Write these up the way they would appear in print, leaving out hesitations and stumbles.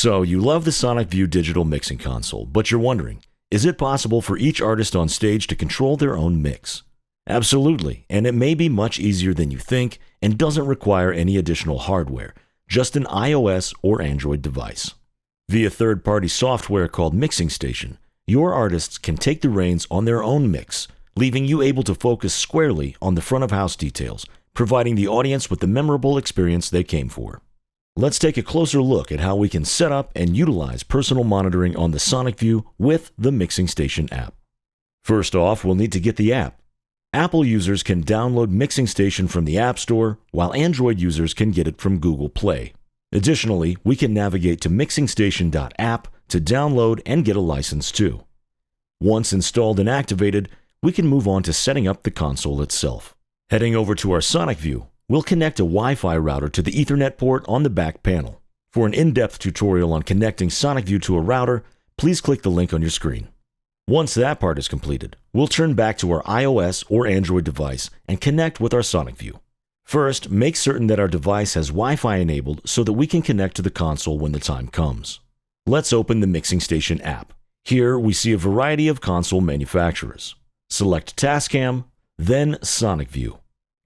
So you love the Sonicview digital mixing console, but you're wondering, is it possible for each artist on stage to control their own mix? Absolutely, and it may be much easier than you think and doesn't require any additional hardware, just an iOS or Android device. Via third-party software called MixingStation, your artists can take the reins on their own mix, leaving you able to focus squarely on the front-of-house details, providing the audience with the memorable experience they came for. Let's take a closer look at how we can set up and utilize personal monitoring on the Sonicview with the MixingStation app. First off, we'll need to get the app. Apple users can download MixingStation from the App Store, while Android users can get it from Google Play. Additionally, we can navigate to mixingstation.app to download and get a license too. Once installed and activated, we can move on to setting up the console itself. Heading over to our Sonicview, we'll connect a Wi-Fi router to the Ethernet port on the back panel. For an in-depth tutorial on connecting Sonicview to a router, please click the link on your screen. Once that part is completed, we'll turn back to our iOS or Android device and connect with our Sonicview. First, make certain that our device has Wi-Fi enabled so that we can connect to the console when the time comes. Let's open the MixingStation app. Here we see a variety of console manufacturers. Select TASCAM, then Sonicview.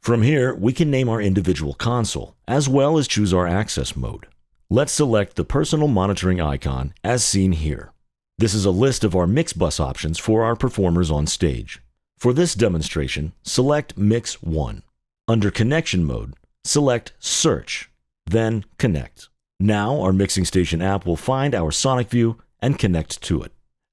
From here, we can name our individual console, as well as choose our access mode. Let's select the personal monitoring icon as seen here. This is a list of our mix bus options for our performers on stage. For this demonstration, select Mix 1. Under Connection mode, select Search, then Connect. Now our MixingStation app will find our Sonicview and connect to it.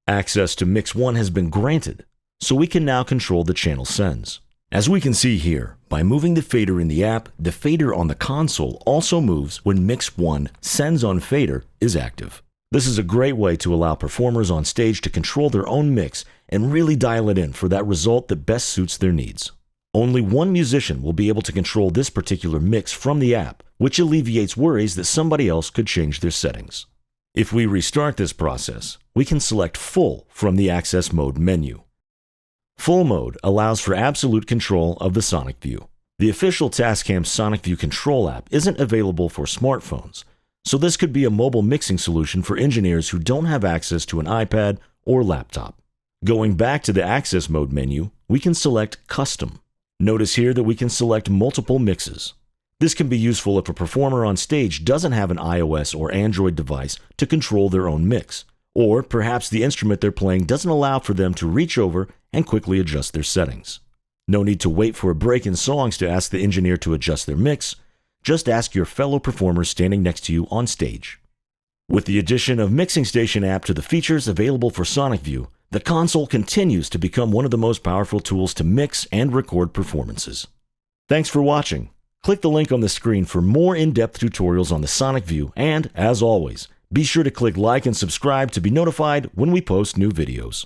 Access to Mix 1 has been granted, so we can now control the channel sends. As we can see here, by moving the fader in the app, the fader on the console also moves when Mix 1 Sends on Fader is active. This is a great way to allow performers on stage to control their own mix and really dial it in for that result that best suits their needs. Only one musician will be able to control this particular mix from the app, which alleviates worries that somebody else could change their settings. If we restart this process, we can select Full from the Access Mode menu. Full mode allows for absolute control of the Sonicview. The official TASCAM Sonicview control app isn't available for smartphones, so this could be a mobile mixing solution for engineers who don't have access to an iPad or laptop. Going back to the Access Mode menu, we can select Custom. Notice here that we can select multiple mixes. This can be useful if a performer on stage doesn't have an iOS or Android device to control their own mix, or perhaps the instrument they're playing doesn't allow for them to reach over and quickly adjust their settings. No need to wait for a break in songs to ask the engineer to adjust their mix. Just ask your fellow performers standing next to you on stage. With the addition of MixingStation app to the features available for Sonicview, the console continues to become one of the most powerful tools to mix and record performances. Thanks for watching. Click the link on the screen for more in-depth tutorials on the Sonicview, and, as always, be sure to click like and subscribe to be notified when we post new videos.